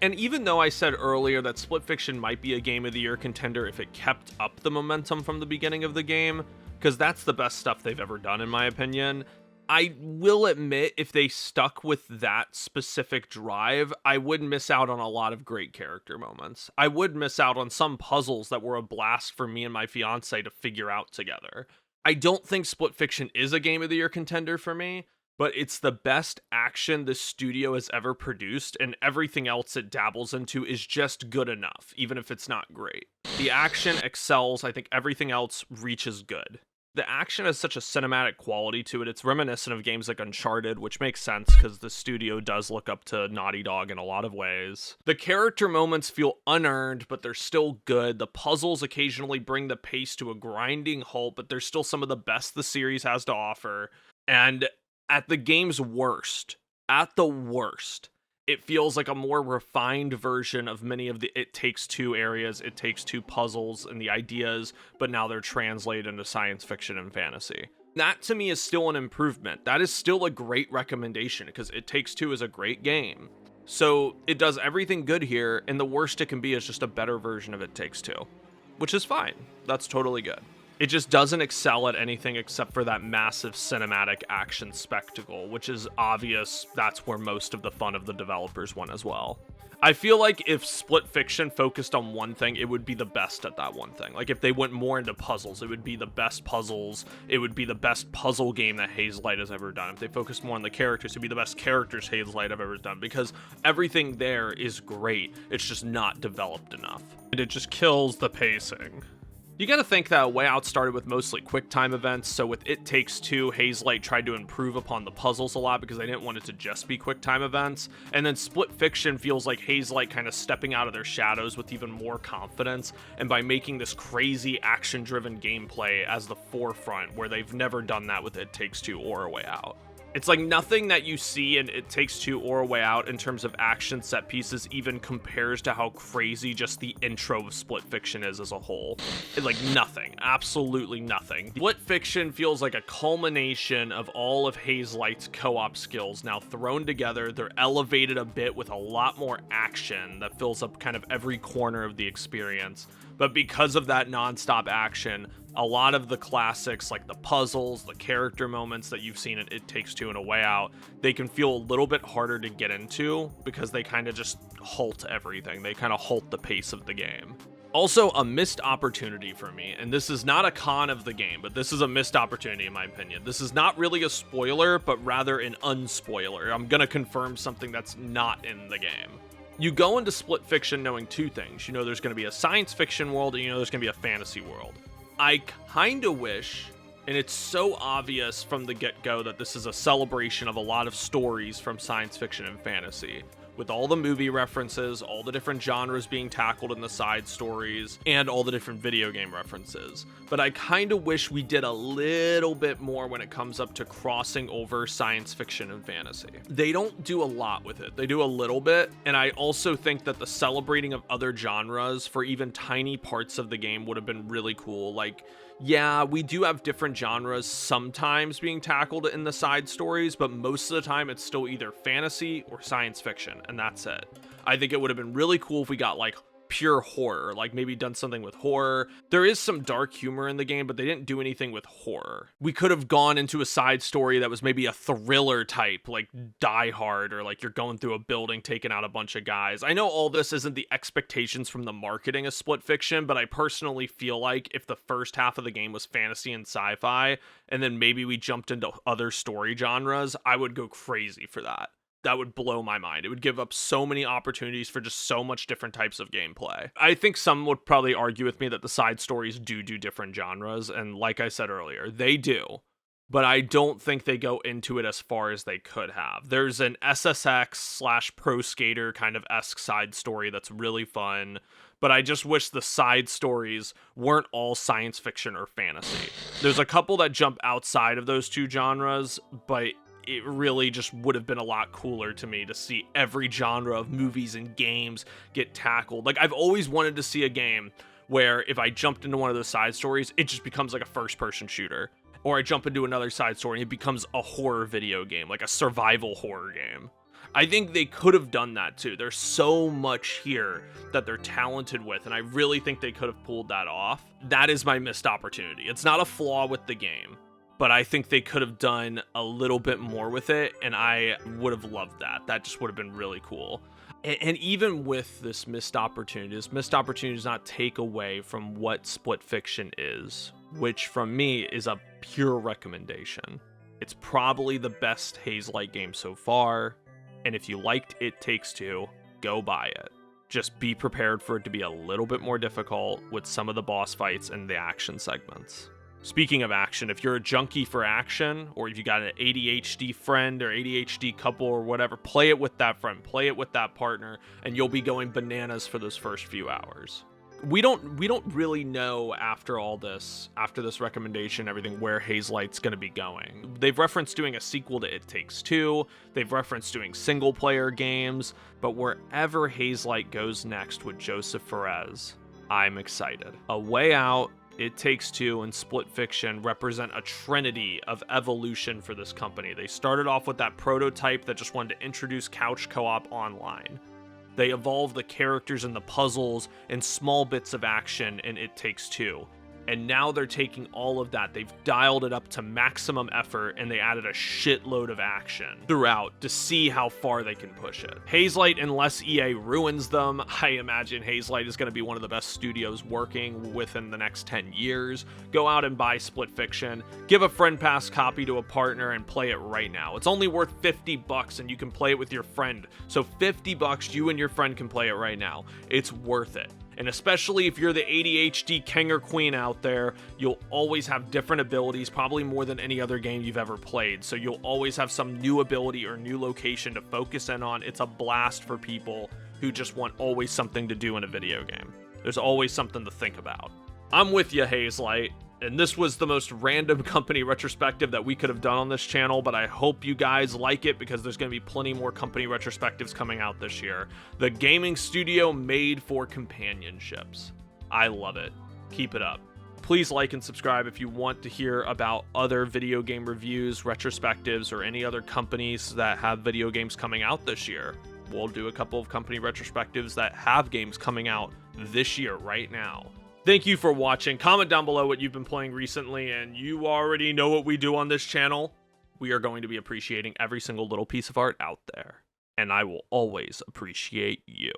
And even though I said earlier that Split Fiction might be a Game of the Year contender if it kept up the momentum from the beginning of the game, because that's the best stuff they've ever done in my opinion, I will admit if they stuck with that specific drive, I would miss out on a lot of great character moments. I would miss out on some puzzles that were a blast for me and my fiance to figure out together. I don't think Split Fiction is a Game of the Year contender for me, but it's the best action the studio has ever produced, and everything else it dabbles into is just good enough, even if it's not great. The action excels, I think everything else reaches good. The action has such a cinematic quality to it, it's reminiscent of games like Uncharted, which makes sense because the studio does look up to Naughty Dog in a lot of ways. The character moments feel unearned, but they're still good. The puzzles occasionally bring the pace to a grinding halt, but they're still some of the best the series has to offer. And at the game's worst, it feels like a more refined version of many of the It Takes Two areas, It Takes Two puzzles and the ideas, but now they're translated into science fiction and fantasy. That to me is still an improvement. That is still a great recommendation because It Takes Two is a great game. So it does everything good here, and the worst it can be is just a better version of It Takes Two, which is fine. That's totally good. It just doesn't excel at anything except for that massive cinematic action spectacle, which is obvious that's where most of the fun of the developers went as well. I feel like if Split Fiction focused on one thing, it would be the best at that one thing. Like if they went more into puzzles, it would be the best puzzles. It would be the best puzzle game that Hazelight has ever done. If they focused more on the characters, it'd be the best characters Hazelight have ever done because everything there is great. It's just not developed enough. And it just kills the pacing. You gotta think that A Way Out started with mostly QuickTime events, so with It Takes Two, Hazelight tried to improve upon the puzzles a lot because they didn't want it to just be QuickTime events, and then Split Fiction feels like Hazelight kind of stepping out of their shadows with even more confidence, and by making this crazy action-driven gameplay as the forefront, where they've never done that with It Takes Two or A Way Out. It's like nothing that you see in It Takes Two or A Way Out in terms of action set pieces even compares to how crazy just the intro of Split Fiction is as a whole. Like nothing, absolutely nothing. Split Fiction feels like a culmination of all of Hazelight's co-op skills now thrown together. They're elevated a bit with a lot more action that fills up kind of every corner of the experience. But because of that non-stop action, a lot of the classics like the puzzles, the character moments that you've seen in It Takes Two and A Way Out, they can feel a little bit harder to get into because they kind of just halt everything. They kind of halt the pace of the game. Also, a missed opportunity for me, and this is not a con of the game, but this is a missed opportunity in my opinion. This is not really a spoiler, but rather an unspoiler. I'm gonna confirm something that's not in the game. You go into Split Fiction knowing two things. You know there's going to be a science fiction world, and you know there's going to be a fantasy world. I kind of wish, and it's so obvious from the get-go that this is a celebration of a lot of stories from science fiction and fantasy, with all the movie references, all the different genres being tackled in the side stories, and all the different video game references. But I kind of wish we did a little bit more when it comes up to crossing over science fiction and fantasy. They don't do a lot with it. They do a little bit, and I also think that the celebrating of other genres for even tiny parts of the game would have been really cool. Like, Yeah, we do have different genres sometimes being tackled in the side stories, but most of the time it's still either fantasy or science fiction, and that's it. I think it would have been really cool if we got like pure horror, like maybe done something with horror. There is some dark humor in the game, but they didn't do anything with horror. We could have gone into a side story that was maybe a thriller type, like Die Hard, or like you're going through a building taking out a bunch of guys. I know all this isn't the expectations from the marketing of Split Fiction, but I personally feel like if the first half of the game was fantasy and sci-fi, and then maybe we jumped into other story genres, I would go crazy for that. That would blow my mind. It would give up so many opportunities for just so much different types of gameplay. I think some would probably argue with me that the side stories do different genres, and like I said earlier, they do. But I don't think they go into it as far as they could have. There's an SSX/Pro Skater kind of esque side story that's really fun, but I just wish the side stories weren't all science fiction or fantasy. There's a couple that jump outside of those two genres, but it really just would have been a lot cooler to me to see every genre of movies and games get tackled. Like, I've always wanted to see a game where if I jumped into one of those side stories, it just becomes like a first-person shooter. Or I jump into another side story and it becomes a horror video game, like a survival horror game. I think they could have done that too. There's so much here that they're talented with, and I really think they could have pulled that off. That is my missed opportunity. It's not a flaw with the game, but I think they could have done a little bit more with it, and I would have loved that. That just would have been really cool. And even with this missed opportunity does not take away from what Split Fiction is, which from me is a pure recommendation. It's probably the best Hazelight game so far, and if you liked It Takes Two, go buy it. Just be prepared for it to be a little bit more difficult with some of the boss fights and the action segments. Speaking of action, if you're a junkie for action, or if you got an ADHD friend or ADHD couple or whatever, play it with that friend, play it with that partner, and you'll be going bananas for those first few hours. We don't really know after this recommendation, everything, where Hazelight's going to be going. They've referenced doing a sequel to It Takes Two, they've referenced doing single player games, but wherever Hazelight goes next with Josef Fares, I'm excited. A Way Out, It Takes Two, and Split Fiction represent a trinity of evolution for this company. They started off with that prototype that just wanted to introduce couch co-op online. They evolved the characters and the puzzles and small bits of action in It Takes Two. And now they're taking all of that, they've dialed it up to maximum effort, and they added a shitload of action throughout to see how far they can push it. Hazelight, unless EA ruins them, I imagine Hazelight is going to be one of the best studios working within the next 10 years. Go out and buy Split Fiction, give a friend pass copy to a partner, and play it right now. It's only worth $50 and you can play it with your friend. So $50, you and your friend can play it right now. It's worth it. And especially if you're the ADHD king or queen out there, you'll always have different abilities, probably more than any other game you've ever played. So you'll always have some new ability or new location to focus in on. It's a blast for people who just want always something to do in a video game. There's always something to think about. I'm with you, Hazelight. And this was the most random company retrospective that we could have done on this channel, but I hope you guys like it because there's going to be plenty more company retrospectives coming out this year. The gaming studio made for companionships. I love it. Keep it up. Please like and subscribe if you want to hear about other video game reviews, retrospectives, or any other companies that have video games coming out this year. We'll do a couple of company retrospectives that have games coming out this year right now. Thank you for watching. Comment down below what you've been playing recently, and you already know what we do on this channel. We are going to be appreciating every single little piece of art out there, and I will always appreciate you.